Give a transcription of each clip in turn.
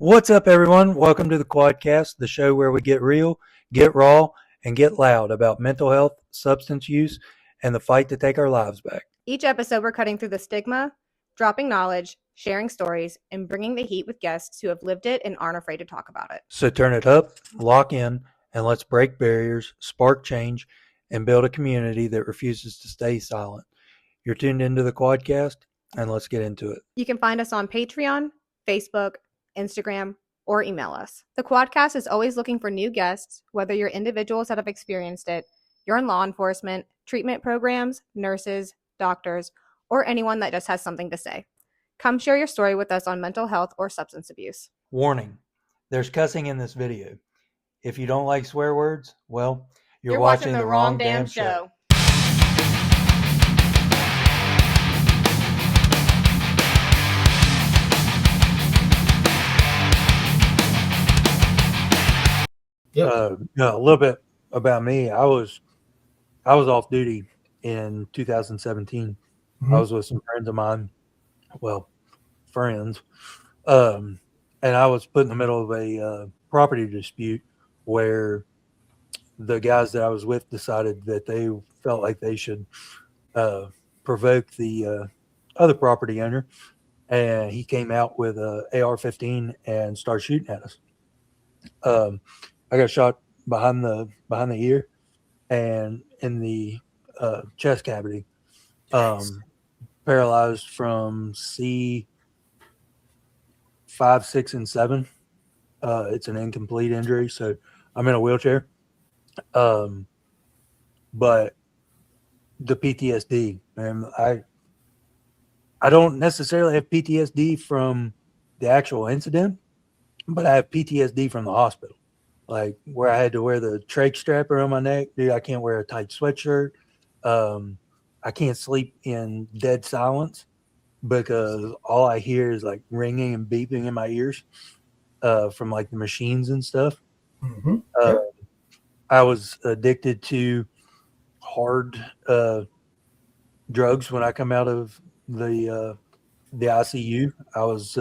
What's up, everyone? Welcome to the Quadcast, the show where we get real, get raw, and get loud about mental health, substance use, and the fight to take our lives back. Each episode, we're cutting through the stigma, dropping knowledge, sharing stories, and bringing the heat with guests who have lived it and aren't afraid to talk about it. So turn it up, lock in, and let's break barriers, spark change, and build a community that refuses to stay silent. You're tuned into the Quadcast, and let's get into it. You can find us on Patreon, Facebook, Instagram, or email us. The Quadcast is always looking for new guests, whether you're individuals that have experienced it, you're in law enforcement, treatment programs, nurses, doctors, or anyone that just has something to say. Come share your story with us on mental health or substance abuse. Warning, there's cussing in this video. If you don't like swear words, well, you're watching the wrong damn show. A little bit about me. I was off duty in 2017. I was with some friends of mine, friends, and I was put in the middle of a property dispute where the guys that I was with decided that they felt like they should provoke the other property owner, and he came out with a AR-15 and started shooting at us. I got shot behind the ear and in the chest cavity. Paralyzed from C5, 6, and 7. It's an incomplete injury, so I'm in a wheelchair. But the PTSD, man, I don't necessarily have PTSD from the actual incident, but I have PTSD from the hospital. Like where I had to wear the trach strap around my neck. Dude, I can't wear a tight sweatshirt. I can't sleep in dead silence because all I hear is like ringing and beeping in my ears from like the machines and stuff. I was addicted to hard drugs when I come out of the ICU. I was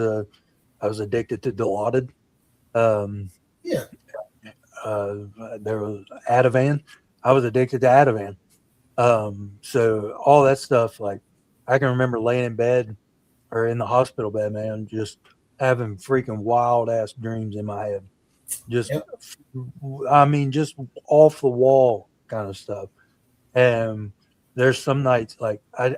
addicted to Dilaudid. There was Ativan. I was addicted to Ativan. So all that stuff, like I can remember laying in bed or in the hospital bed, man, just having freaking wild ass dreams in my head. Just off the wall kind of stuff. And there's some nights like I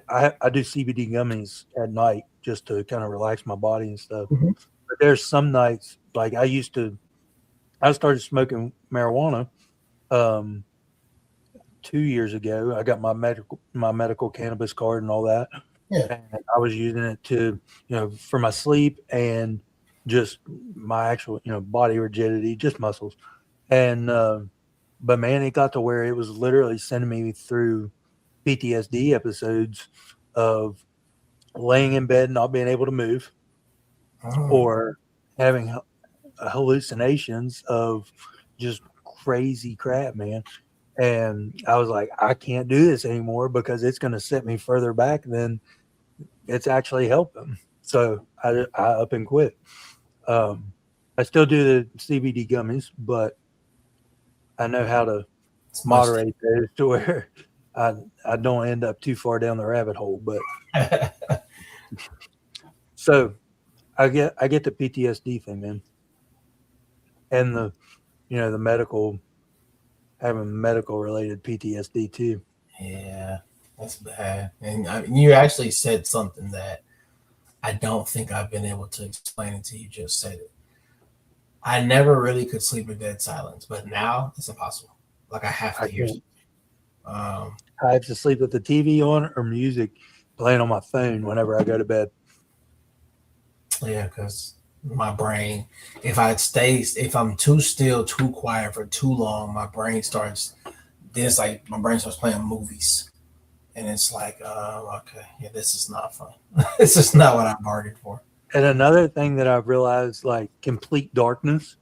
do CBD gummies at night just to kind of relax my body and stuff. But there's some nights like I started smoking marijuana 2 years ago. I got my medical cannabis card and all that. And I was using it to, for my sleep and just my actual, body rigidity, just muscles. And, but man, it got to where it was literally sending me through PTSD episodes of laying in bed, not being able to move, or having hallucinations of just crazy crap, man. And I was like, I can't do this anymore because it's going to set me further back than it's actually helping. So I up and quit. I still do the CBD gummies, but I know how to moderate those to where I don't end up too far down the rabbit hole. But so I get the PTSD thing, man. And the medical, having medical related PTSD too. Yeah, that's bad. And you actually said something that I don't think I've been able to explain until you just said it. I never really could sleep in dead silence, but now it's impossible. Like I have to hear something. I have to sleep with the TV on or music playing on my phone whenever I go to bed. Yeah, because my brain, if I'm too still, too quiet for too long, my brain starts playing movies. And it's like, okay, yeah, this is not fun. This is not what I bargained for. And another thing that I've realized, like complete darkness,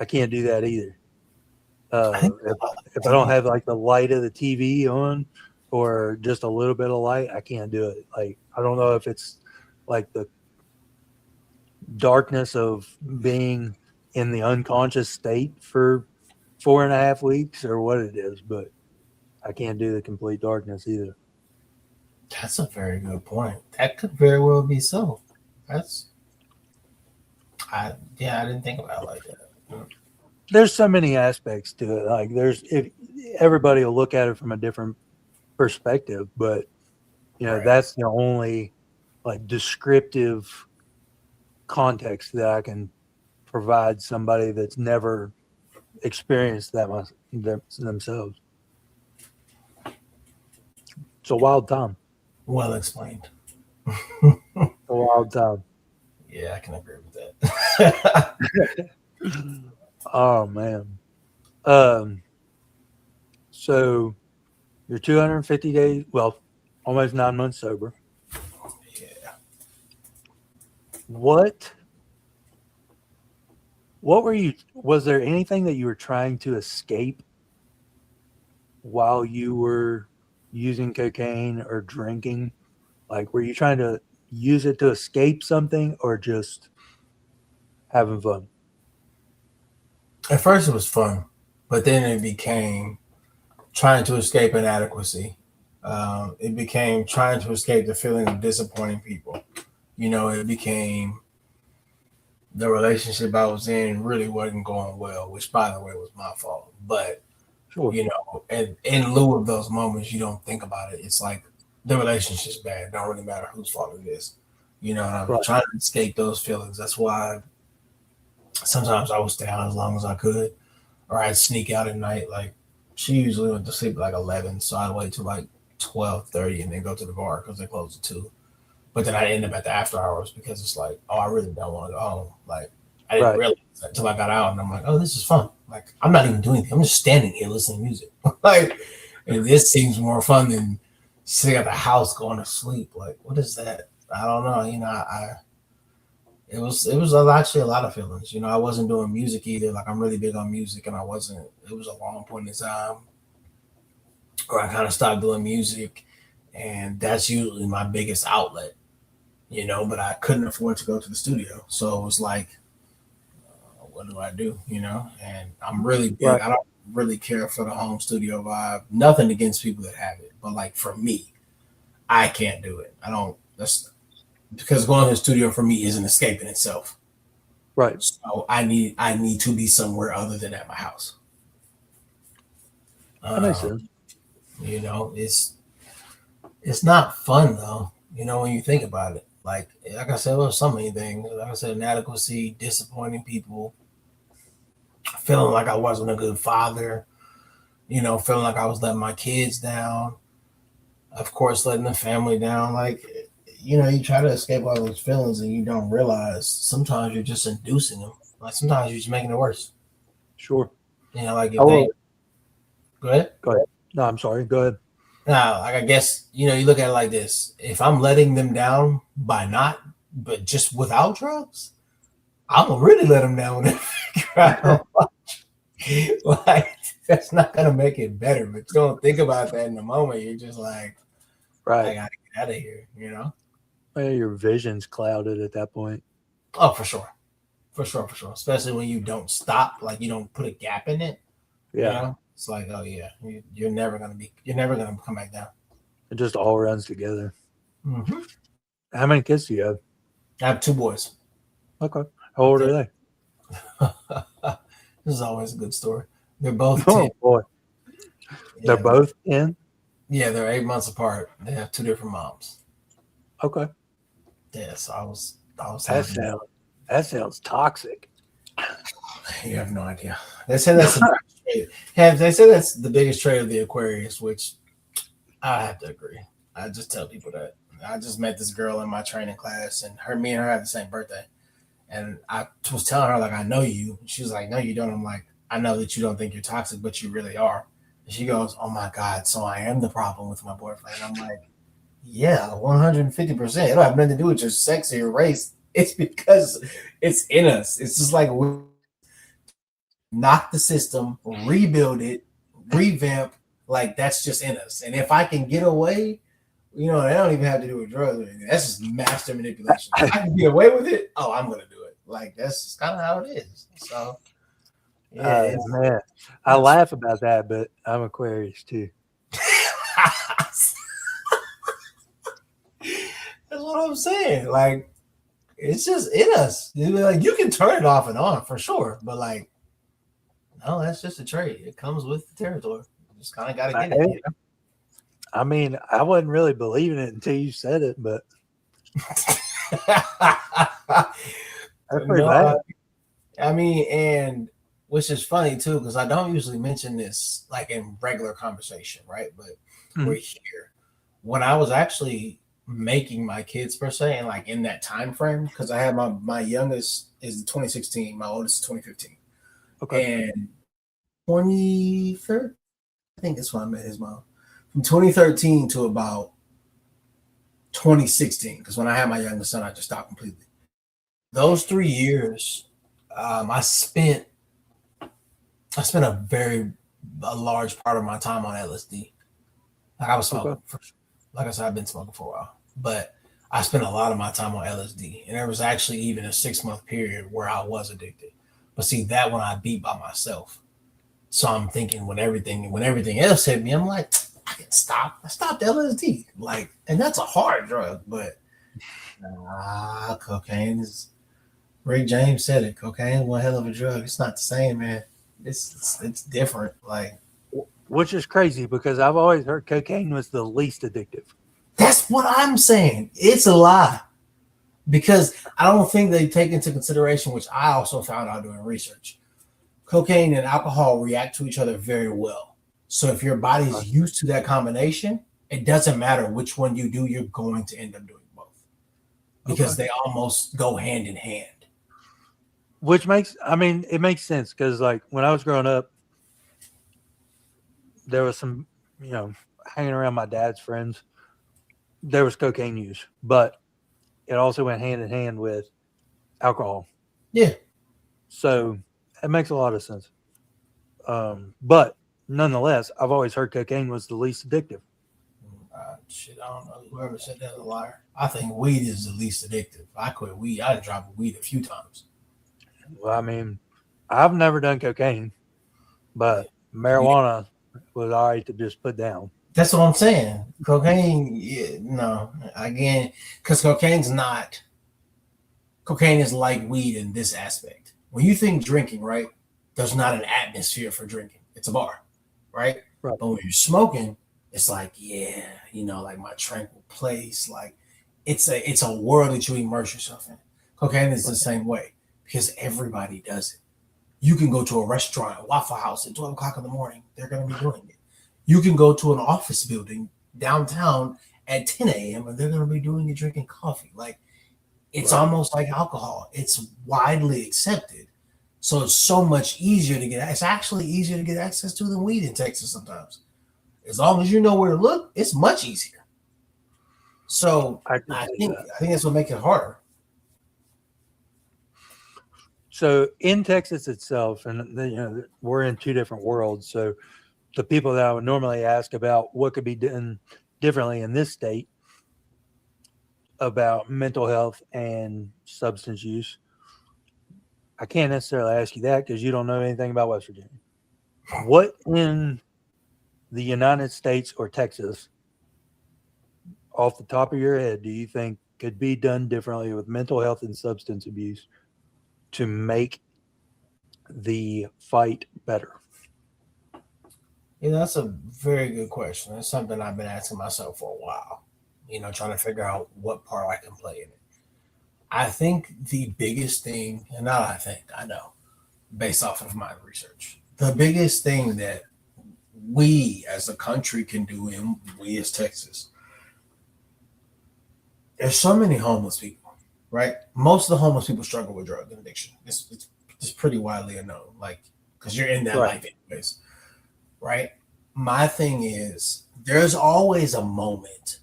I can't do that either. If I don't have like the light of the TV on or just a little bit of light, I can't do it. Like, I don't know if it's like darkness of being in the unconscious state for 4.5 weeks or what it is, but I can't do the complete darkness either. That's a very good point. That could very well be so. I didn't think about it like that. There's so many aspects to it. Like if everybody will look at it from a different perspective, but Right. that's the only like descriptive context that I can provide somebody that's never experienced that themselves. It's a wild time. Well explained. A wild time. Yeah, I can agree with that. Oh man. So you're 250 days, well, almost 9 months sober. Yeah. What was there anything that you were trying to escape while you were using cocaine or drinking? Like, were you trying to use it to escape something or just having fun? At first it was fun, but then it became trying to escape inadequacy. It became trying to escape the feeling of disappointing people. It became the relationship I was in really wasn't going well, which, by the way, was my fault. But, Sure. and in lieu of those moments, you don't think about it. It's like the relationship's bad. It don't really matter whose fault it is. And I'm Right. trying to escape those feelings. That's why sometimes I would stay out as long as I could, or I'd sneak out at night. Like, she usually went to sleep at like 11, so I'd wait till like 12:30 and then go to the bar because they close at 2. But then I end up at the after hours because it's like, oh, I really don't want to go home. Like, I didn't Right. realize that until I got out, and I'm like, oh, this is fun. Like, I'm not even doing anything. I'm just standing here listening to music. Like, and this seems more fun than sitting at the house going to sleep. Like, what is that? I don't know. It was actually a lot of feelings. I wasn't doing music either. Like, I'm really big on music, and I wasn't. It was a long point in time where I kind of stopped doing music, and that's usually my biggest outlet. But I couldn't afford to go to the studio, so it was like, what do I do? And I'm really big. Right. I don't really care for the home studio vibe. Nothing against people that have it, but like for me, I can't do it. I don't. That's because going to the studio for me is an escape in itself. Right. So I need to be somewhere other than at my house. That makes sense. It's not fun though. When you think about it, like I said, well, so many things. Like I said, inadequacy, disappointing people, feeling like I wasn't a good father. Feeling like I was letting my kids down. Of course, letting the family down. Like, you try to escape all those feelings and you don't realize sometimes you're just inducing them. Like sometimes you're just making it worse. Sure. Like if Go ahead. No, I'm sorry. Go ahead. Now, like I guess, you look at it like this. If I'm letting them down but just without drugs, I'm gonna really let them down when they figure out how much. Like, that's not gonna make it better. But you don't think about that in the moment. You're just like, Right. I gotta get out of here, Well, your vision's clouded at that point. Oh, for sure. Especially when you don't stop, like you don't put a gap in it. Yeah. It's like, oh yeah, you're never gonna come back down. It just all runs together. Mm-hmm. How many kids do you have? I have 2 boys. Okay. How old are they? This is always a good story. They're both 10. Oh boy. They're both in? Yeah, they're 8 months apart. They have 2 different moms. Okay. Yeah, so I was that sounds toxic. You have no idea. They say that's the biggest trait of the Aquarius, which I have to agree. I just tell people that. I just met this girl in my training class, and me and her have the same birthday. And I was telling her, like, I know you. She was like, no, you don't. I'm like, I know that you don't think you're toxic, but you really are. And she goes, oh my God, so I am the problem with my boyfriend. I'm like, yeah, 150%. It don't have nothing to do with your sex or your race. It's because it's in us. It's just like we knock the system, rebuild it, revamp. Like, that's just in us. And if I can get away, they don't even have to do with drugs or anything. That's just master manipulation. If I can get away with it, oh, I'm going to do it. Like that's kind of how it is. So yeah, man, I laugh about that, but I'm Aquarius too. that's what I'm saying. Like it's just in us. Like you can turn it off and on for sure, but like no, that's just a trait. It comes with the territory. You just kind of got to get it. You know? I mean, I wasn't really believing it until you said it, but that's pretty bad. I mean, and which is funny too, because I don't usually mention this like in regular conversation, right? But we're here. When I was actually making my kids per se, and like in that time frame, because I had my youngest is 2016, my oldest is 2015. Okay. And 2013, I think that's when I met his mom. From 2013 to about 2016, because when I had my youngest son, I just stopped completely. Those 3 years, I spent a large part of my time on LSD. Like I was smoking. Like I said, I've been smoking for a while, but I spent a lot of my time on LSD, and there was actually even a 6-month period where I was addicted. But see, that one I beat by myself. So I'm thinking when everything else hit me, I'm like, I can stop. I stopped LSD, like, and that's a hard drug, but cocaine is. Rick James said it. Cocaine is one hell of a drug. It's not the same, man. It's different. Like, which is crazy because I've always heard cocaine was the least addictive. That's what I'm saying. It's a lie. Because I don't think they take into consideration, which I also found out doing research. Cocaine and alcohol react to each other very well. So if your body's used to that combination, it doesn't matter which one you do, you're going to end up doing both. Because they almost go hand in hand. Which it makes sense because like when I was growing up, there was some, hanging around my dad's friends, there was cocaine use, but it also went hand in hand with alcohol. Yeah. So it makes a lot of sense. But nonetheless, I've always heard cocaine was the least addictive. Shit, I don't know. Whoever said that's a liar. I think weed is the least addictive. I quit weed. I dropped weed a few times. Well, I mean, I've never done cocaine, but marijuana was all right to just put down. That's what I'm saying. Cocaine, no. Again, because cocaine is like weed in this aspect. When you think drinking, right, there's not an atmosphere for drinking. It's a bar, right? But when you're smoking, it's like, like my tranquil place. Like it's a world that you immerse yourself in. Cocaine is the same way because everybody does it. You can go to a restaurant, a Waffle House at 12 o'clock in the morning. They're going to be doing it. You can go to an office building downtown at 10 a.m. and they're going to be doing it, drinking coffee. Like it's almost like alcohol. It's widely accepted. So it's so much easier to get. It's actually easier to get access to than weed in Texas sometimes. As long as you know where to look, it's much easier. So I think that's what makes it harder. So in Texas itself, and we're in two different worlds. So the people that I would normally ask about what could be done differently in this state about mental health and substance use, I can't necessarily ask you that because you don't know anything about West Virginia. What in the United States or Texas, off the top of your head, do you think could be done differently with mental health and substance abuse to make the fight better? That's a very good question. It's something I've been asking myself for a while, trying to figure out what part I can play in it. I think the biggest thing, and I know, based off of my research, the biggest thing that we as a country can do, and we as Texas, there's so many homeless people, right? Most of the homeless people struggle with drug addiction. It's pretty widely known, like, because you're in that life anyways, right? My thing is, there's always a moment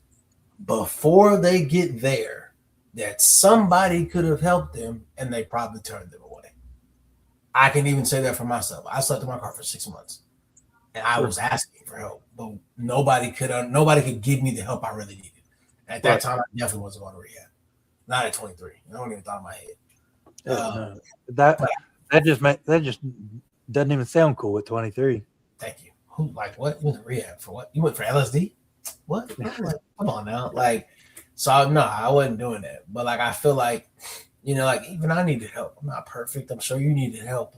before they get there that somebody could have helped them and they probably turned them away. I can even say that for myself. I slept in my car for 6 months and I was asking for help, but nobody could give me the help I really needed. At that time, I definitely wasn't going to rehab. Not at 23. I don't even thought in my head. No. That just doesn't even sound cool at 23. Thank you. Who what? You went to rehab for what? You went for LSD? What? I'm like, come on now. So no, I wasn't doing that. But I feel like, even I needed help. I'm not perfect. I'm sure you needed help.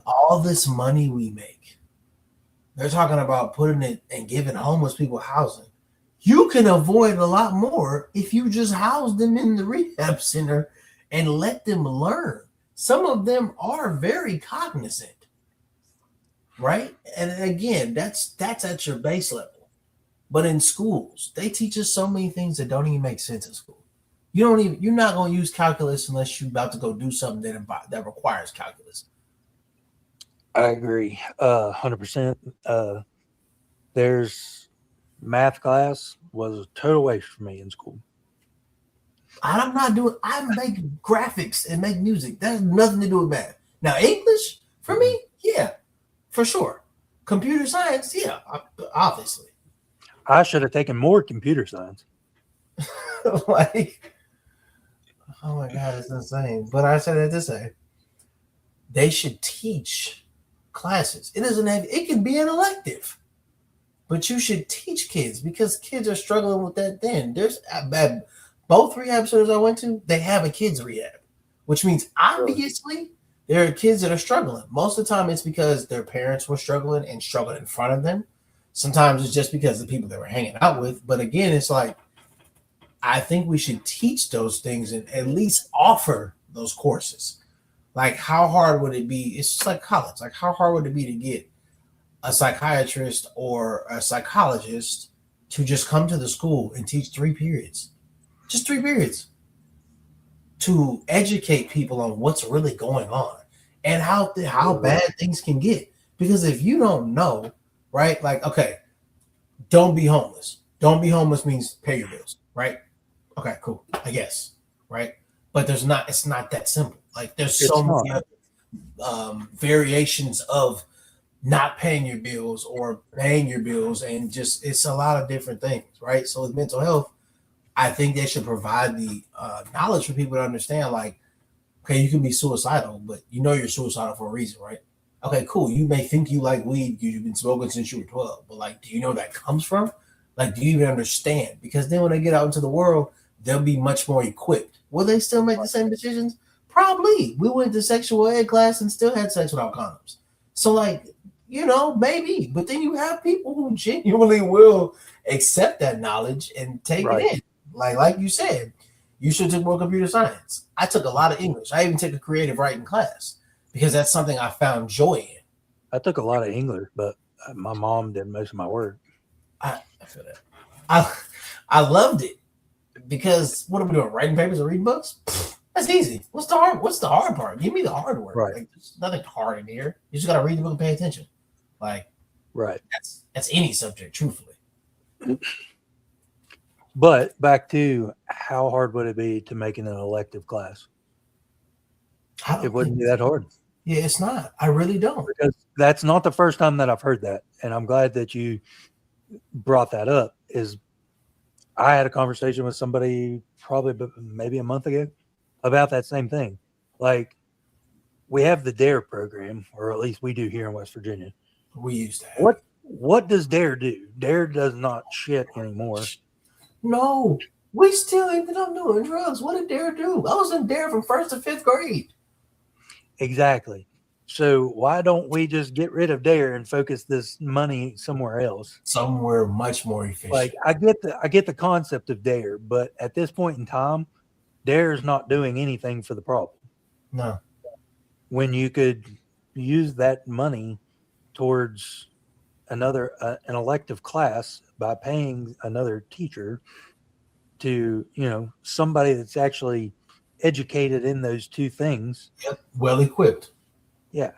All this money we make, they're talking about putting it and giving homeless people housing. You can avoid a lot more if you just house them in the rehab center and let them learn. Some of them are very cognizant, right? And again, that's at your base level. But in schools, they teach us so many things that don't even make sense in school. You're not going to use calculus unless you're about to go do something that requires calculus. I agree, 100%. There's math class was a total waste for me in school. I make graphics and make music. That has nothing to do with math. Now, English, for me, yeah, for sure. Computer science, yeah, obviously. I should have taken more computer science. Oh my God, it's insane. But I said that to say, they should teach classes. It can be an elective, but you should teach kids because kids are struggling with that. Then there's both rehab centers I went to, they have a kids rehab, which means obviously there are kids that are struggling. Most of the time it's because their parents were struggling and struggled in front of them. Sometimes it's just because of the people they were hanging out with. But again, it's I think we should teach those things and at least offer those courses. How hard would it be? It's just like college. How hard would it be to get a psychiatrist or a psychologist to just come to the school and teach 3 periods? Just 3 periods to educate people on what's really going on and how bad things can get. Because if you don't know, right? Okay, don't be homeless. Don't be homeless means pay your bills, right? Okay, cool. I guess, right? But it's not that simple. There's so many other variations of not paying your bills or paying your bills, and just it's a lot of different things, right? So with mental health, I think they should provide the knowledge for people to understand, okay, you can be suicidal, but you're suicidal for a reason, right? Okay, cool. You may think you like weed because you've been smoking since you were 12, but do you know where that comes from? Do you even understand? Because then when they get out into the world, they'll be much more equipped. Will they still make the same decisions? Probably. We went to sexual ed class and still had sex without condoms. So maybe. But then you have people who genuinely will accept that knowledge and take it in. Like you said, you should take more computer science. I took a lot of English. I even took a creative writing class because that's something I found joy in. I took a lot of English, but my mom did most of my work. I feel that. I loved it because what are we doing? Writing papers or reading books? That's easy. What's the hard part? Give me the hard work. Right. There's nothing hard in here. You just got to read the book and pay attention. Right. That's any subject, truthfully. But back to how hard would it be to make it an elective class? It wouldn't be that hard. Yeah, it's not. I really don't. Because that's not the first time that I've heard that. And I'm glad that you brought that up. I had a conversation with somebody probably maybe a month ago about that same thing. We have the DARE program, or at least we do here in West Virginia. We used to have. What does DARE do? DARE does not shit anymore. No, we still ended up doing drugs. What did DARE do? I was in DARE from 1st to 5th grade. Exactly. So why don't we just get rid of DARE and focus this money somewhere else? Somewhere much more efficient. I get the concept of DARE, but at this point in time, DARE is not doing anything for the problem. No. When you could use that money towards an elective class by paying another teacher to, somebody that's actually educated in those 2 things. Yep. Well equipped. Yeah.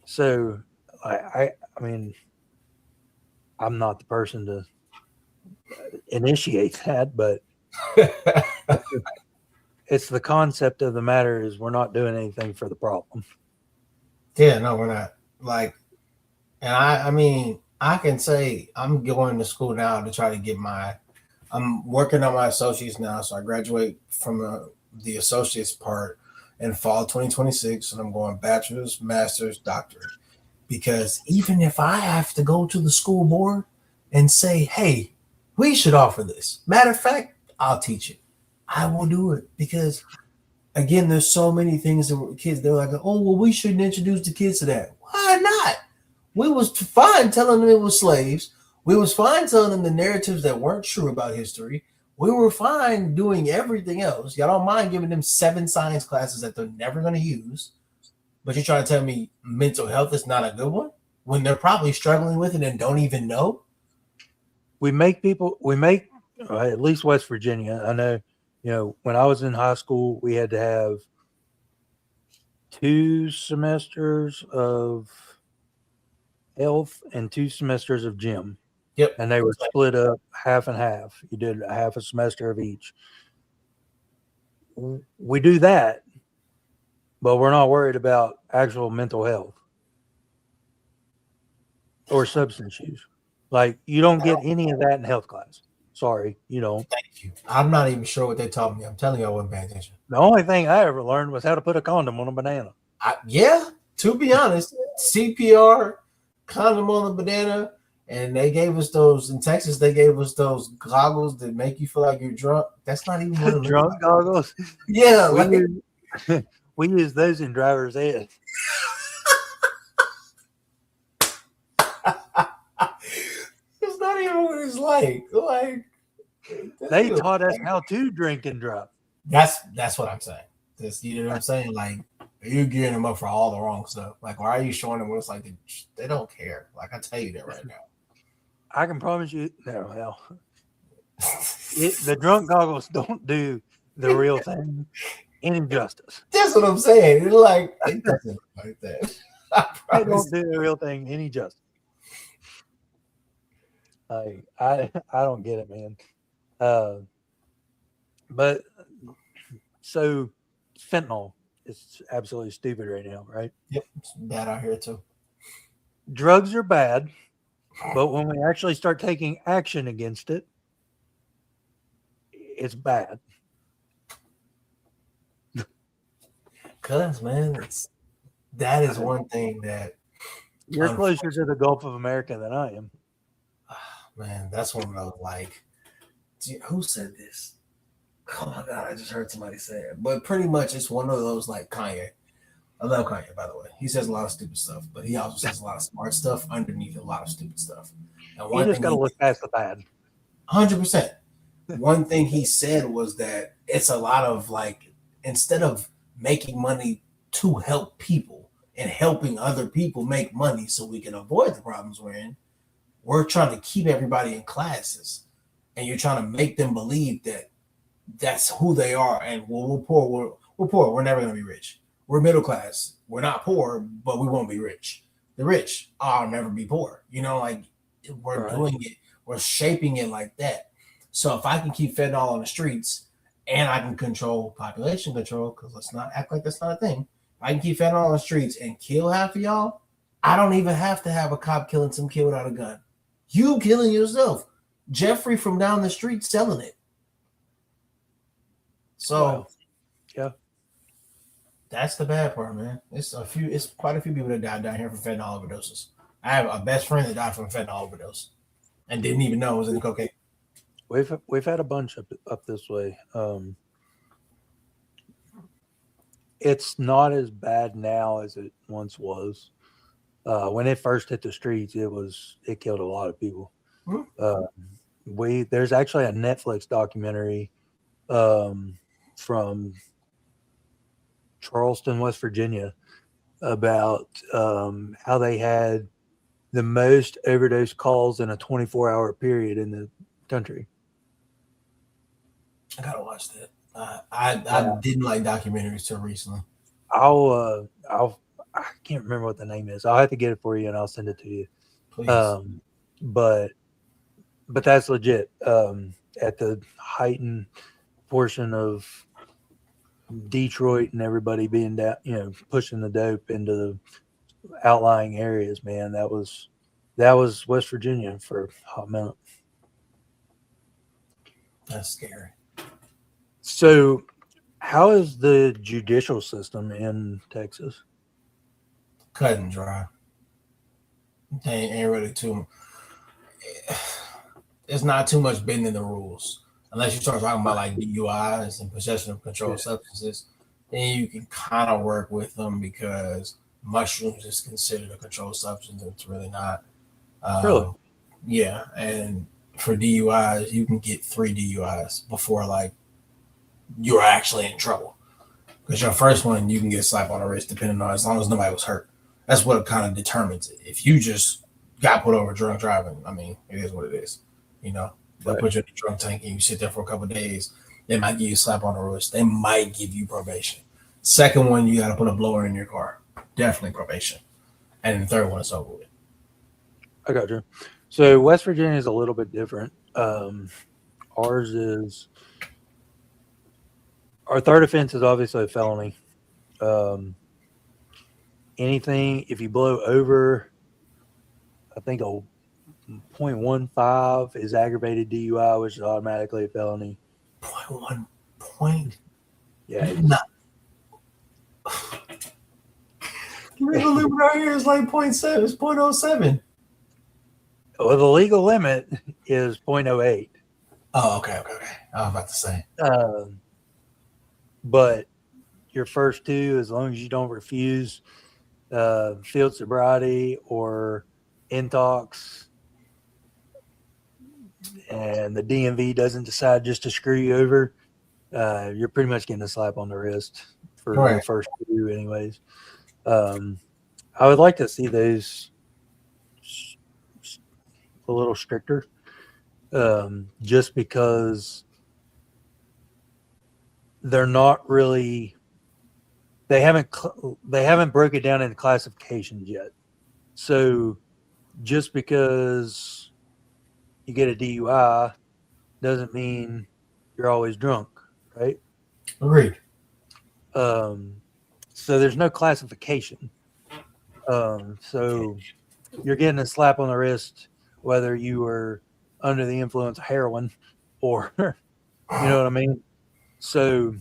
So I mean, I'm not the person to initiate that, but it's the concept of the matter is we're not doing anything for the problem. Yeah, no, we're not. And I mean, I can say I'm going to school now to try to get I'm working on my associates now. So I graduate from the associates part in fall 2026, and I'm going bachelor's, master's, doctorate. Because even if I have to go to the school board and say, hey, we should offer this. Matter of fact, I'll teach it. I will do it because, again, there's so many things that kids, they're like, oh, well, we shouldn't introduce the kids to that. Why not? We was fine telling them it was slaves. We was fine telling them the narratives that weren't true about history. We were fine doing everything else. Y'all don't mind giving them 7 science classes that they're never going to use. But you're trying to tell me mental health is not a good one when they're probably struggling with it and don't even know? At least West Virginia. I know, when I was in high school, we had to have 2 semesters of health and 2 semesters of gym. Yep. And they were split up half and half. You did a half a semester of each. We do that, but we're not worried about actual mental health or substance use. Like, you don't get any of that in health class. Sorry, you don't. Thank you. I'm not even sure what they taught me. I'm telling you, I wasn't paying attention. The only thing I ever learned was how to put a condom on a banana. To be honest, CPR, condom on the banana, and they gave us those in Texas. They gave us those goggles that make you feel like you're drunk. That's not even what drunk goggles. Yeah, we use those in driver's ed. It's not even what it's like. They taught us how to drink and drive. That's what I'm saying. You know what I'm saying? Like, you're gearing them up for all the wrong stuff. Like, why are you showing them what it's like? They don't care. Like, I tell you that right now. I can promise you, no, hell. The drunk goggles don't do the real thing any justice. That's what I'm saying. It's like, it doesn't look like that. They don't do the real thing any justice. I don't get it, man. But so fentanyl is absolutely stupid right now, right? Yep, it's bad out here too. Drugs are bad, but when we actually start taking action against it, it's bad. Cause man, that is one thing that you're closer to the Gulf of America than I am. Man, that's one of those, like, who said this? Oh my God, I just heard somebody say it. But pretty much it's one of those, like Kanye. I love Kanye, by the way. He says a lot of stupid stuff, but he also says a lot of smart stuff underneath a lot of stupid stuff. And you just got to look past the bad. 100%. One thing he said was that it's a lot of, like, instead of making money to help people and helping other people make money so we can avoid the problems we're in, we're trying to keep everybody in classes, and you're trying to make them believe that that's who they are. And we're poor. We're poor. We're never going to be rich. We're middle class. We're not poor, but we won't be rich. The rich, I'll never be poor. You know, like, we're doing it. We're shaping it like that. So if I can keep fentanyl on the streets and I can control population control, because let's not act like that's not a thing. If I can keep fentanyl on the streets and kill half of y'all, I don't even have to have a cop killing some kid without a gun. You killing yourself. Jeffrey from down the street selling it. So, yeah, that's the bad part, man. It's quite a few people that died down here from fentanyl overdoses. I have a best friend that died from fentanyl overdose and didn't even know it was in cocaine. We've had a bunch up this way. It's not as bad now as it once was. When it first hit the streets, it killed a lot of people. There's actually a Netflix documentary from Charleston, West Virginia, about how they had the most overdose calls in a 24-hour period in the country. I gotta watch that. I didn't like documentaries till recently. I can't remember what the name is. I'll have to get it for you and I'll send it to you. Please. But that's legit. At the heightened portion of Detroit and everybody being down, pushing the dope into the outlying areas, man, that was West Virginia for a hot minute. That's scary. So How is the judicial system in Texas? Cut and dry. They ain't really too. It's not too much bending the rules unless you start talking about like DUIs and possession of controlled substances. Then you can kind of work with them because mushrooms is considered a controlled substance. It's really not. Really? Yeah, and for DUIs, you can get 3 DUIs before like you're actually in trouble. Because your first one, you can get slapped on the wrist, depending on as long as nobody was hurt. That's what kind of determines it. If you just got put over drunk driving, I mean, it is what it is. You know, they'll put you in the drunk tank and you sit there for a couple of days. They might give you a slap on the wrist. They might give you probation. Second one, you got to put a blower in your car. Definitely probation. And the third one is over with. I got you. So West Virginia is a little bit different. Ours is our third offense is obviously a felony. Anything if you blow over, I think a 0.15 is aggravated DUI, which is automatically a felony. 0.1 point. Yeah. The legal limit right here is like 0.7. It's 0.07. Well, the legal limit is 0.08. Oh, okay. I was about to say. But your first two, as long as you don't refuse field sobriety or intox, and the DMV doesn't decide just to screw you over, you're pretty much getting a slap on the wrist for the first two anyways. I would like to see those a little stricter, just because they're not really, they haven't broke it down into classifications yet. So just because you get a DUI doesn't mean you're always drunk, right? Agreed. So there's no classification. So you're getting a slap on the wrist whether you were under the influence of heroin or, you know what I mean? So,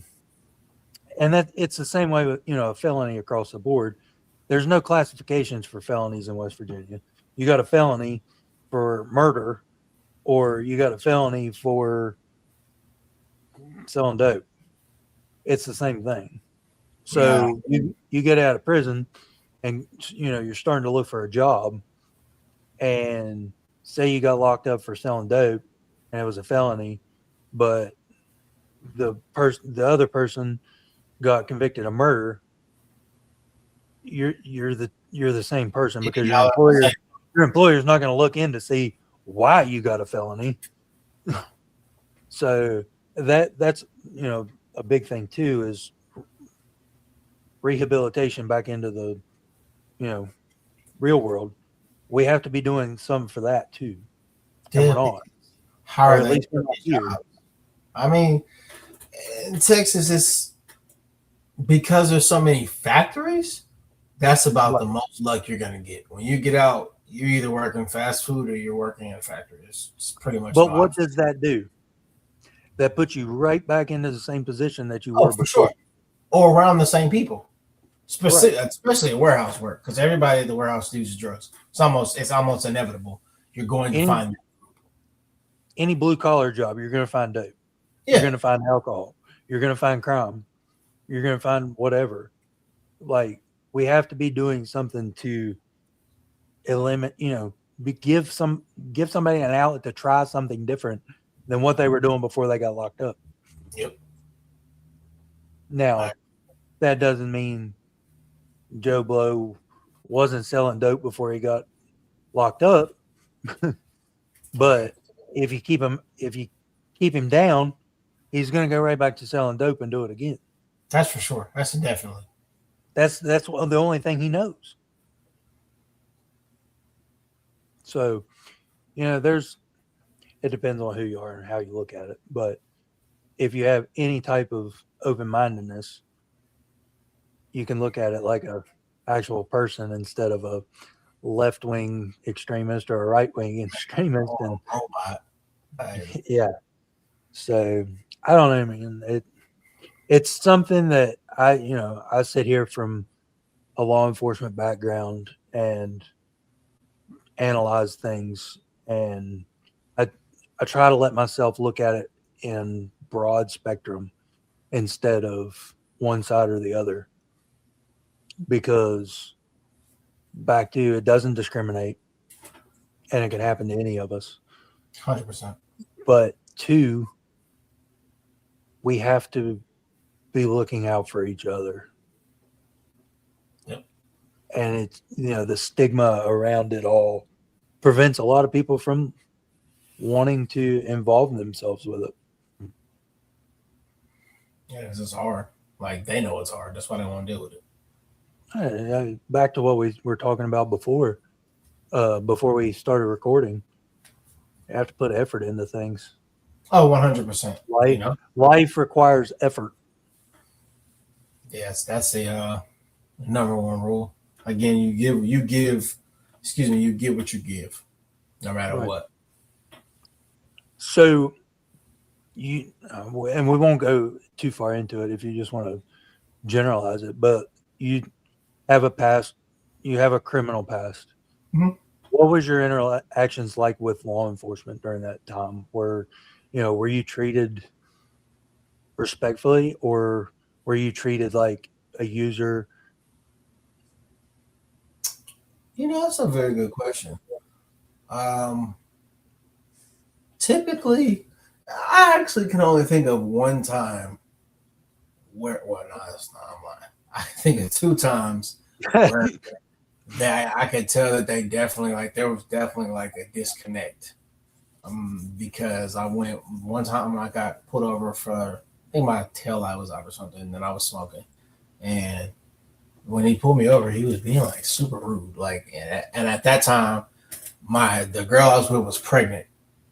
and that it's the same way with, a felony across the board. There's no classifications for felonies in West Virginia. You got a felony for murder, or you got a felony for selling dope. It's the same thing. So you get out of prison and, you're starting to look for a job, and say you got locked up for selling dope and it was a felony, but the other person got convicted of murder, you're the same person, because your employer's not going to look in to see why you got a felony. So that's a big thing too, is rehabilitation back into the real world. We have to be doing something for that too. And we're not. How are they? I mean, in Texas, it's because there's so many factories. That's about the most luck you're gonna get. When you get out, you're either working fast food or you're working in a factory. It's pretty much. But what does that do? That puts you right back into the same position that you were before. Sure. Or around the same people. Especially in warehouse work, because everybody at the warehouse uses drugs. It's almost inevitable. You're going to find any blue collar job. You're going to find dope. Yeah. You're going to find alcohol. You're going to find crime. You're going to find whatever. Like, we have to be doing something to eliminate. Give somebody an outlet to try something different than what they were doing before they got locked up. Yep. Now, that doesn't mean Joe Blow wasn't selling dope before he got locked up. But if you keep him down, he's going to go right back to selling dope and do it again. That's for sure. That's definitely. That's the only thing he knows. So, it depends on who you are and how you look at it. But if you have any type of open-mindedness, you can look at it like a actual person instead of a left-wing extremist or a right-wing extremist. And robot. Yeah. So I don't know, man. it's something that I sit here from a law enforcement background and analyze things, and I I try to let myself look at it in broad spectrum instead of one side or the other, because back to it doesn't discriminate and it can happen to any of us. 100%. But two, we have to be looking out for each other. Yep. And it's, the stigma around it all prevents a lot of people from wanting to involve themselves with it. Yeah, it's hard. Like, they know it's hard. That's why they want to deal with it. Back to what we were talking about before we started recording. You have to put effort into things. Oh, 100%. Life requires effort. Yes, that's the number one rule. Again, you get what you give, no matter what. So and we won't go too far into it if you just want to generalize it, but you have a past, you have a criminal past. Mm-hmm. What was your interactions like with law enforcement during that time? Were you treated respectfully, or were you treated like a user? That's a very good question. Typically, I actually can only think of one time where, no, that's not, I'm lying. I think of 2 times where that I could tell that there was definitely like a disconnect. Because I went one time, I got pulled over for, I think my tail light was out or something, and then I was smoking. And when he pulled me over, he was being like super rude. Like, and at that time, the girl I was with was pregnant,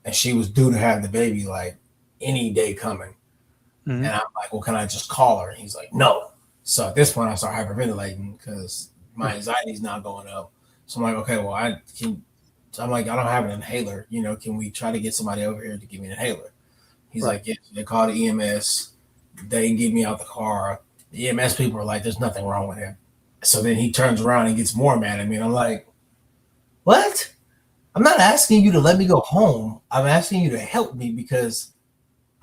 and she was due to have the baby like any day coming. Mm-hmm. And I'm like, well, can I just call her? And he's like, no. So at this point, I start hyperventilating because my anxiety is now going up. So I'm like, okay, well, I'm like, I don't have an inhaler. Can we try to get somebody over here to give me an inhaler? He's like, yes. They call the EMS. They get me out the car. The EMS people are like, there's nothing wrong with him. So then he turns around and gets more mad at me. And I'm like, what? I'm not asking you to let me go home. I'm asking you to help me because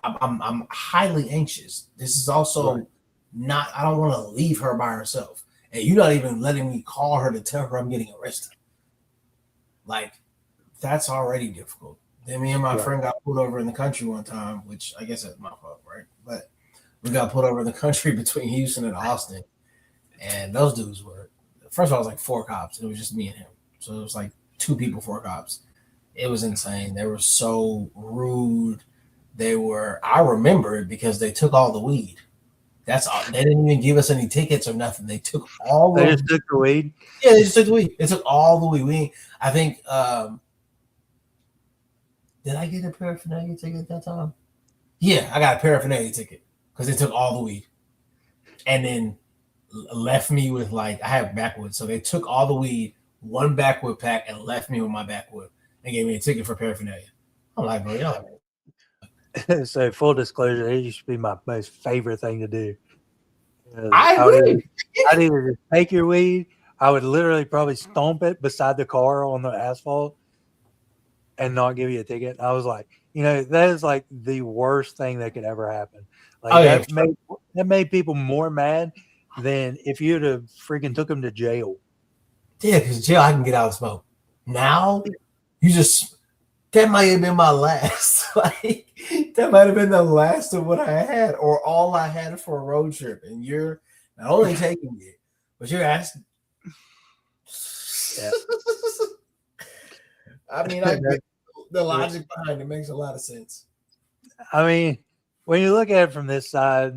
I'm highly anxious. This is also not, I don't want to leave her by herself. And you're not even letting me call her to tell her I'm getting arrested. Like, that's already difficult. Then me and my friend got pulled over in the country one time, which I guess that's my fault, right? But we got pulled over in the country between Houston and Austin. And those dudes were, first of all, it was like 4 cops. It was just me and him. So it was like 2 people, 4 cops. It was insane. They were so rude. I remember it because they took all the weed. That's all. They didn't even give us any tickets or nothing. They took all They just took the weed? Yeah, they just took the weed. They took all the weed. I think, did I get a paraphernalia ticket at that time? Yeah, I got a paraphernalia ticket because they took all the weed. And then left me with I have backwood. So they took all the weed, 1 backwood pack, and left me with my backwood and gave me a ticket for paraphernalia. I'm like, bro, y'all. So full disclosure, it used to be my most favorite thing to do. I agree. I'd either just take your weed, I would literally probably stomp it beside the car on the asphalt and not give you a ticket. I was like, that is like the worst thing that could ever happen. Like that made people more mad than if you'd have freaking took them to jail. Yeah, because jail I can get out and smoke. Now that might have been my last. That might have been the last of what I had, or all I had for a road trip. And you're not only taking it, but you're asking. Yeah. I mean, the logic behind it makes a lot of sense. I mean, when you look at it from this side,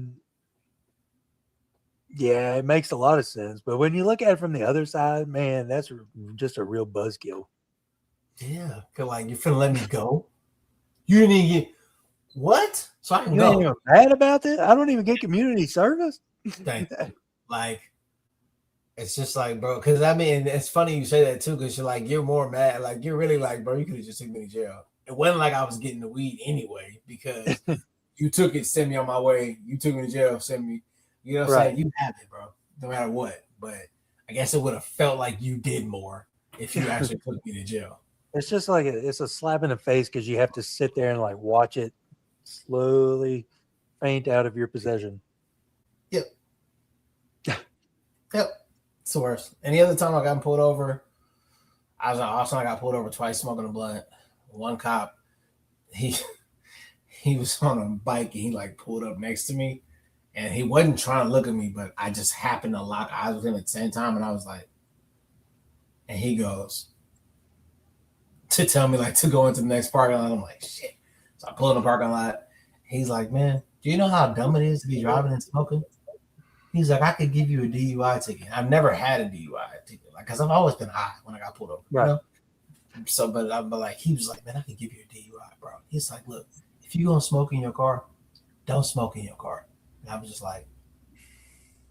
yeah, it makes a lot of sense. But when you look at it from the other side, man, that's just a real buzzkill. Yeah, because you're finna let me go. You didn't even get what? So I can you go. Ain't even mad about that? I don't even get community service. Thank you. It's just bro, because I mean, it's funny you say that too, because you're more mad. You're really bro, you could have just took me to jail. It wasn't like I was getting the weed anyway, because You took it, send me on my way. You took me to jail, send me. You know what I'm saying? You have it, bro. No matter what. But I guess it would have felt like you did more if you actually took me to jail. It's just like it's a slap in the face because you have to sit there and like watch it slowly faint out of your possession. Yep. It's the worst. Any other time I got pulled over, I got pulled over twice smoking a blunt. One cop, he was on a bike and he like pulled up next to me, and he wasn't trying to look at me, but I just happened to lock eyes with him at the same time, and I was like, and he goes to tell me like to go into the next parking lot. I'm like, shit. So I pull in the parking lot. He's like, man, do you know how dumb it is to be driving and smoking? He's like, I could give you a DUI ticket. I've never had a DUI ticket, like, because I've always been high when I got pulled over. Right. You know? So, but like, he was like, man, I could give you a DUI, bro. He's like, look, if you gonna smoke in your car, don't smoke in your car. And I was just like,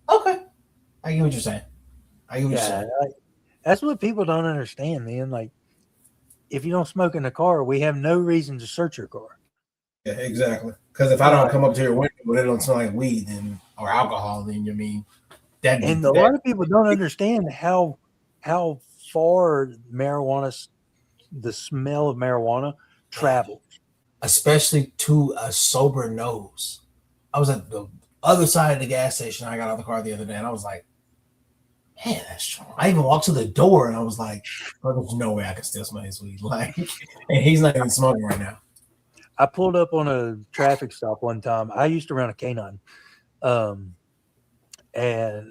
okay, I get what you're saying. That's what people don't understand, man. Like, if you don't smoke in the car, we have no reason to search your car. Yeah, exactly. Because if I don't come up to your window, but it don't smell like weed or alcohol, then you mean that. And a lot of people don't understand how far marijuana, the smell of marijuana, travels, especially to a sober nose. I was at the other side of the gas station. I got out of the car the other day, and I was like, man, that's strong. I even walked to the door, and I was like, oh, there's no way I can still smell his weed. Like, and he's not even smoking right now. I pulled up on a traffic stop one time. I used to run a canine. And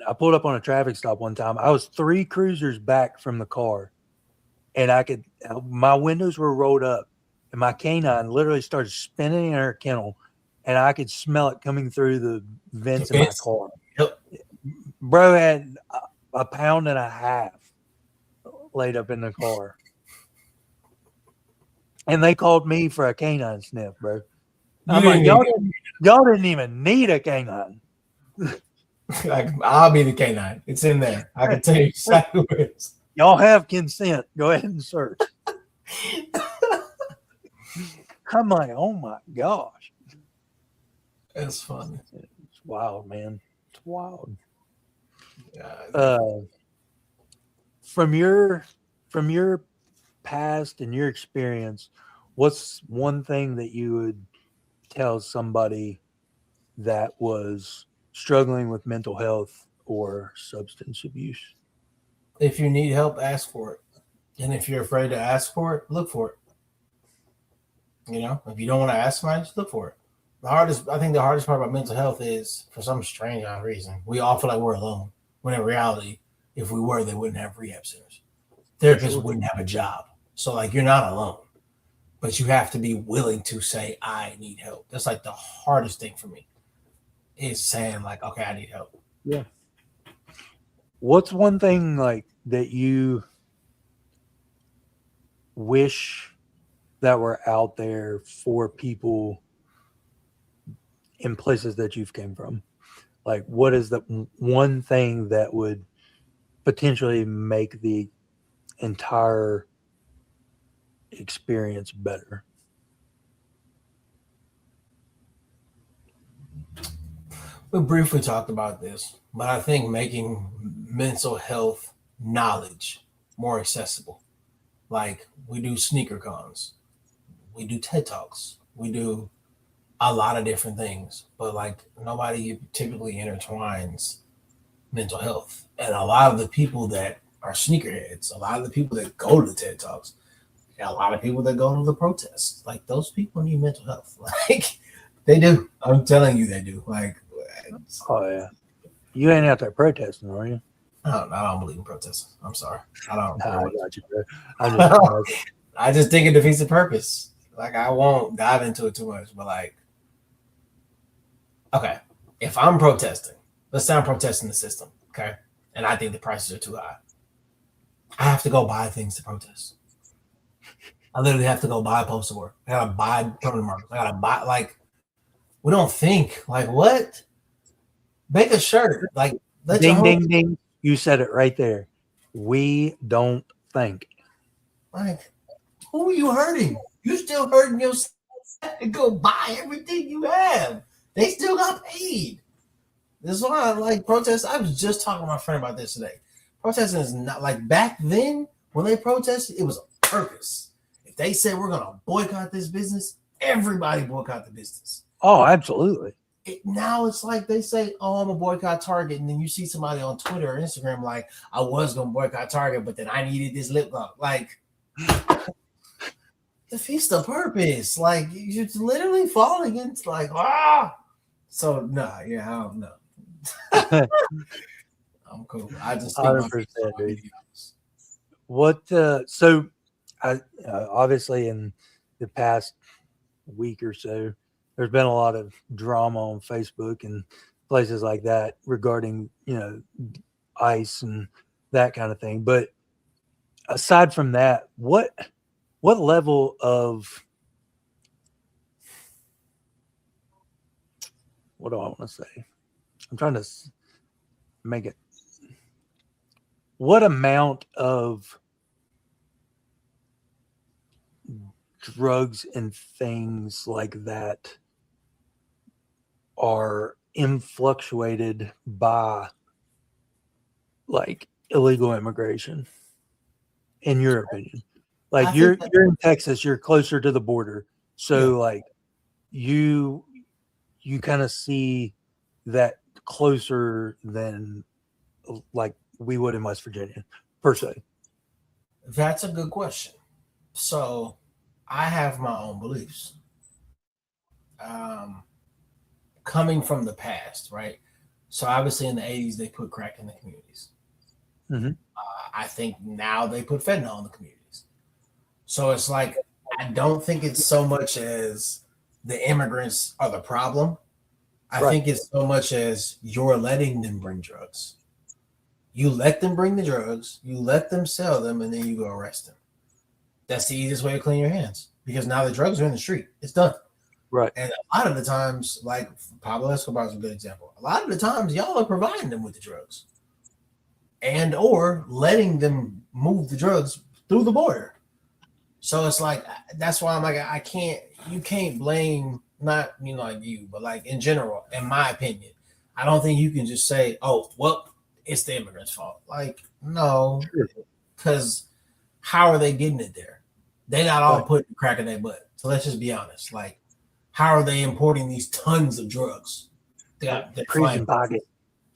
I pulled up on a traffic stop one time. I was 3 cruisers back from the car, and my windows were rolled up, and my canine literally started spinning in her kennel, and I could smell it coming through the vents in my car. Yep. Bro had a pound and a half laid up in the car. And they called me for a canine sniff, bro. I'm like, y'all didn't even need a canine. I'll be the canine. It's in there. I can tell you exactly where it is. Y'all have consent. Go ahead and search. I'm like, oh my gosh. That's funny. It's wild, man. It's wild. From your past and your experience, what's one thing that you would tell somebody that was struggling with mental health or substance abuse? If you need help, ask for it. And if you're afraid to ask for it, look for it. You know, if you don't want to ask somebody, just look for it. I think the hardest part about mental health is, for some strange reason, we all feel like we're alone. When in reality, if we were, they wouldn't have rehab centers. Therapists wouldn't have a job. So, like, you're not alone. But you have to be willing to say, I need help. That's like the hardest thing for me, is saying, like, okay, I need help. Yeah. What's one thing, like, that you wish that were out there for people in places that you've came from? Like, what is the one thing that would potentially make the entire experience better? We briefly talked about this, but I think making mental health knowledge more accessible. Like, we do sneaker cons, we do TED Talks, we do a lot of different things, but like nobody typically intertwines mental health. And a lot of the people that are sneakerheads, a lot of the people that go to the TED Talks, a lot of people that go to the protests, like, those people need mental health. Like, they do. I'm telling you, they do. Like, oh yeah, you ain't out there protesting, are you? I don't believe in protests. I'm sorry. I don't. I got you, bro. I just think it defeats the purpose. Like, I won't dive into it too much, but like, okay, if I'm protesting, let's say I'm protesting the system, okay, and I think the prices are too high, I have to go buy things to protest. I literally have to go buy a poster board. I gotta buy permanent markers. I gotta buy, like, we don't think, like, what? Make a shirt. Like, let ding, ding, ding. You said it right there. We don't think. Like, who are you hurting? You still hurting yourself. to go buy everything you have. They still got paid. This is why I like protests. I was just talking to my friend about this today. Protesting is not like back then when they protested, it was a purpose. If they said we're gonna boycott this business, everybody boycott the business. Oh, absolutely. Now it's like they say, "Oh, I'm a boycott Target," and then you see somebody on Twitter or Instagram like, "I was gonna boycott Target, but then I needed this lip gloss." Like, defeats the purpose. Like, you're literally falling into like, ah. So nah, yeah, I don't know. I'm cool. I just think 100%, dude. What? So, I obviously in the past week or so, there's been a lot of drama on Facebook and places like that regarding ICE and that kind of thing. But aside from that, what level of what do I want to say? I'm trying to make it. What amount of drugs and things like that are influctuated by like illegal immigration, in your opinion? Like you're in Texas, you're closer to the border, so like you kind of see that closer than like we would in West Virginia, per se. That's a good question. So I have my own beliefs. Coming from the past, right? So obviously in the 80s, they put crack in the communities. Mm-hmm. I think now they put fentanyl in the communities. So it's like, I don't think it's so much as the immigrants are the problem. I think it's so much as you're letting them bring drugs. You let them bring the drugs, you let them sell them, and then you go arrest them. That's the easiest way to clean your hands because now the drugs are in the street. It's done. Right. And a lot of the times, like Pablo Escobar is a good example. A lot of the times, y'all are providing them with the drugs and or letting them move the drugs through the border. So it's like, that's why I'm like, you can't blame, not like you, but like in general, in my opinion, I don't think you can just say, oh, well, it's the immigrants' fault. Like, no, because how are they getting it there? They got all put the crack in their butt. So let's just be honest. Like, how are they importing these tons of drugs? They're flying pocket.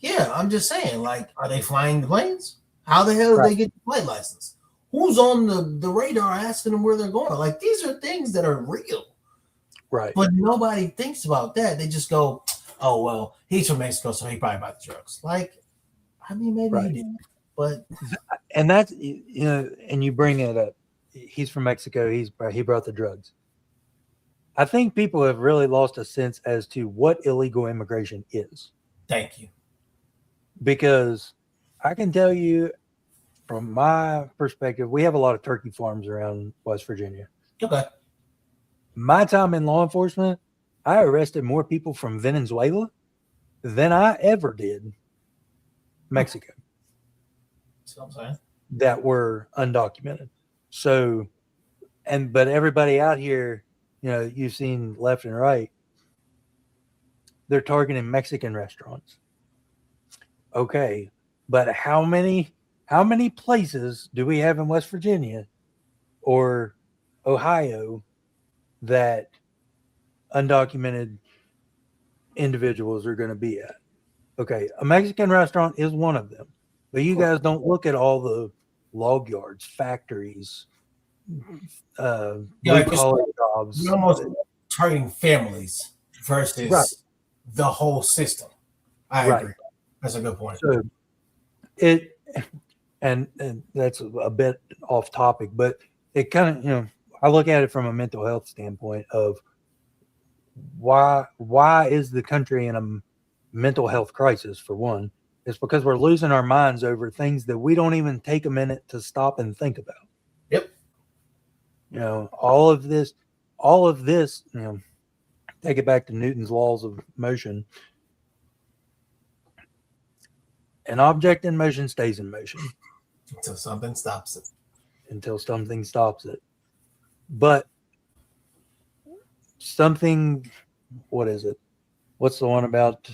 Yeah, I'm just saying, like, are they flying the planes? How the hell do they get the flight license? Who's on the radar asking them where they're going? Like, these are things that are real. Right. But nobody thinks about that. They just go, oh, well, he's from Mexico, so he probably bought the drugs. Like, I mean, maybe he did. But and that's, and you bring it up. He's from Mexico. He brought the drugs. I think people have really lost a sense as to what illegal immigration is. Thank you. Because I can tell you from my perspective, we have a lot of turkey farms around West Virginia. Okay. My time in law enforcement, I arrested more people from Venezuela than I ever did Mexico. That's what I'm saying. That were undocumented. So, but everybody out here, you've seen left and right, they're targeting Mexican restaurants. Okay, but how many places do we have in West Virginia or Ohio that undocumented individuals are going to be at? Okay, a Mexican restaurant is one of them, but you guys don't look at all the log yards, factories, blue-collar jobs. You're almost targeting families versus the whole system. I agree. That's a good point. So and that's a bit off topic, but it kind of, I look at it from a mental health standpoint of why is the country in a mental health crisis? For one, it's because we're losing our minds over things that we don't even take a minute to stop and think about. Yep. All of this, take it back to Newton's laws of motion. An object in motion stays in motion. Until something stops it. But something. What is it? What's the one about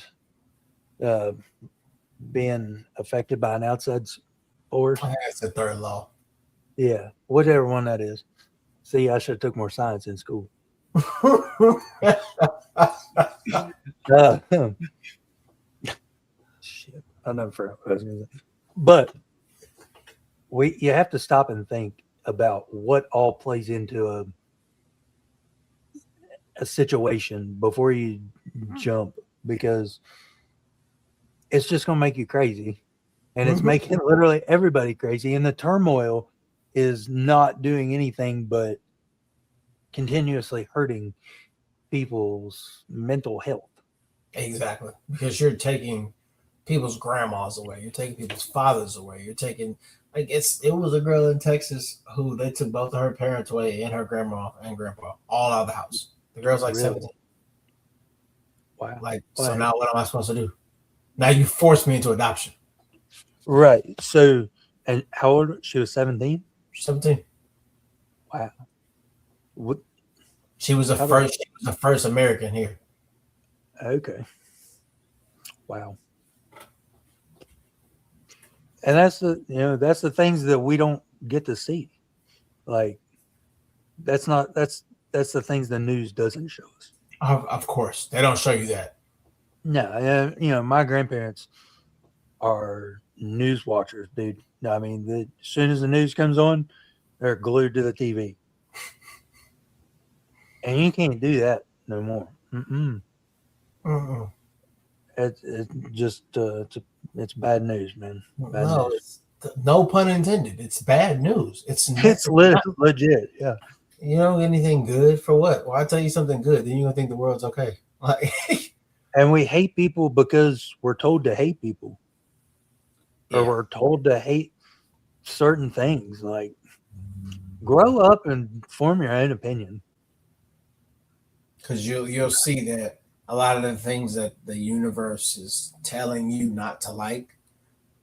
being affected by an outside force? I think that's the third law. Yeah, whatever one that is. See, I should have took more science in school. Shit, I never forgot what I was going to say. But you have to stop and think about what all plays into a situation before you jump, because it's just going to make you crazy, and it's making literally everybody crazy. And the turmoil is not doing anything but continuously hurting people's mental health. Exactly, because you're taking people's grandmas away, you're taking people's fathers away, you're taking it was a girl in Texas who they took both of her parents away and her grandma and grandpa all out of the house. The girl's like 17. Wow. So now what am I supposed to do? Now you forced me into adoption. Right. So, and how old? She was 17? 17. Wow. What? She was the first American here. Okay. Wow. And that's the things that we don't get to see. Like, that's the things the news doesn't show us. Of course, they don't show you that. No, my grandparents are news watchers, dude. I mean, as soon as the news comes on, they're glued to the TV, and you can't do that no more. It's just it's bad news, man. Bad news. No pun intended. It's bad news. It's legit. Yeah. You don't get anything good for what? Well, I tell you something good, then you're gonna think the world's okay. And we hate people because we're told to hate people, or we're told to hate certain things. Like, grow up and form your own opinion. Because you'll see that a lot of the things that the universe is telling you not to like,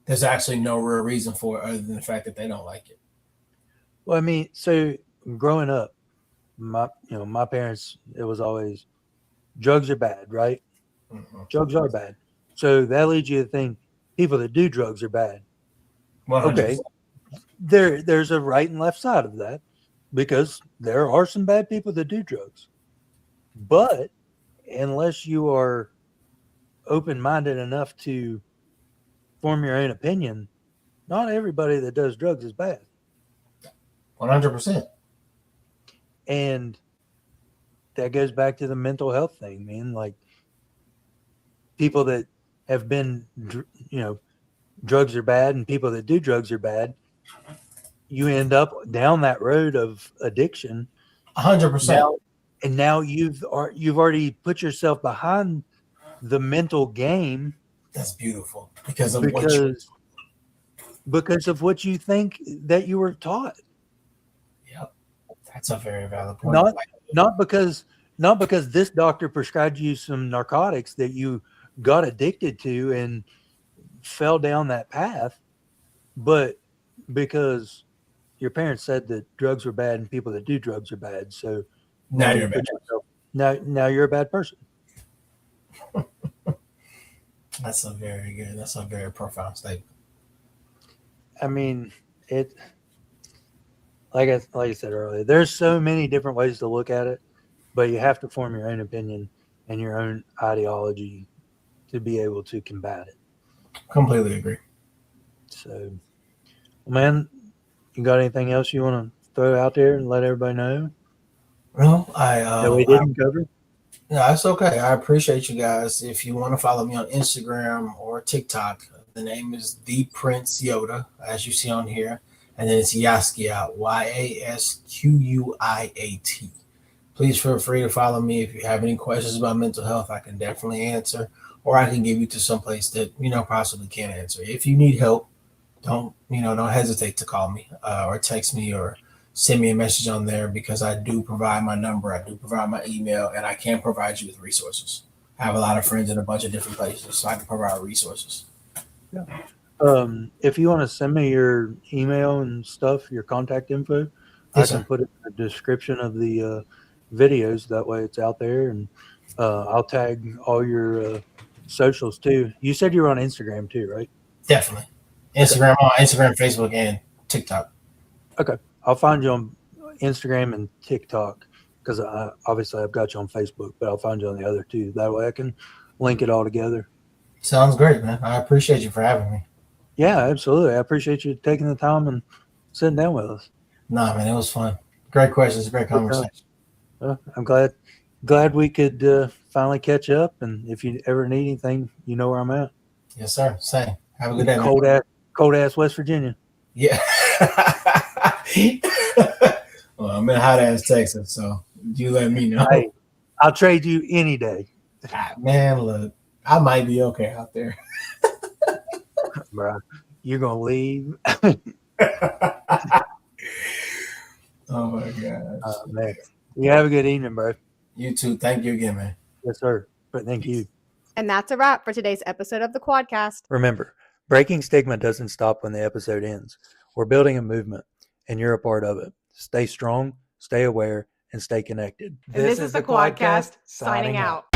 there's actually no real reason for it other than the fact that they don't like it. Well, I mean, so growing up, my parents, it was always drugs are bad, right? Drugs are bad. So that leads you to think people that do drugs are bad. 100%. Okay. There's a right and left side of that, because there are some bad people that do drugs. But unless you are open-minded enough to form your own opinion, not everybody that does drugs is bad. 100%. And that goes back to the mental health thing, man. Like, people that have been, drugs are bad, and people that do drugs are bad. You end up down that road of addiction. 100%. And now you've already put yourself behind the mental game. That's beautiful because of what you think that you were taught. Yep, that's a very valid point. Not because this doctor prescribed you some narcotics that you got addicted to and fell down that path, but because your parents said that drugs were bad and people that do drugs are bad. So now you're a bad person. Now you're a bad person. That's a very profound statement. I mean, it, like I said earlier, there's so many different ways to look at it, but you have to form your own opinion and your own ideology to be able to combat it. Completely agree. So, man, you got anything else you want to throw out there and let everybody know? No, that we didn't cover? No, that's okay. I appreciate you guys. If you want to follow me on Instagram or TikTok, the name is The Prince Yoda, as you see on here. And then it's Yasquiat, YAZ-kwee-aht. Please feel free to follow me. If you have any questions about mental health, I can definitely answer, or I can give you to someplace that, possibly can answer. If you need help, don't hesitate to call me or text me or send me a message on there, because I do provide my number, I do provide my email, and I can provide you with resources. I have a lot of friends in a bunch of different places, so I can provide resources. Yeah. If you want to send me your email and stuff, your contact info, yes, I can put it in the description of the videos. That way it's out there, and I'll tag all your socials too. You said you were on Instagram too, right? Definitely. Instagram, Facebook, and TikTok. Okay. I'll find you on Instagram and TikTok because obviously I've got you on Facebook, but I'll find you on the other two. That way I can link it all together. Sounds great, man. I appreciate you for having me. Yeah, absolutely. I appreciate you taking the time and sitting down with us. Nah, man, it was fun. Great questions, great conversation. I'm glad we could finally catch up. And if you ever need anything, you know where I'm at. Yes, sir. Same. Have a good day. Cold ass West Virginia. Yeah. Well, I'm in hot ass Texas, so you let me know. Hey, I'll trade you any day. Man, look, I might be okay out there. Bro, you're gonna leave. Oh my gosh. Man. You have a good evening, bro. You too. Thank you again, man. Yes, sir. But thank you. And that's a wrap for today's episode of the Quadcast. Remember, breaking stigma doesn't stop when the episode ends. We're building a movement, and you're a part of it. Stay strong, stay aware, and stay connected. This is the Quadcast signing out.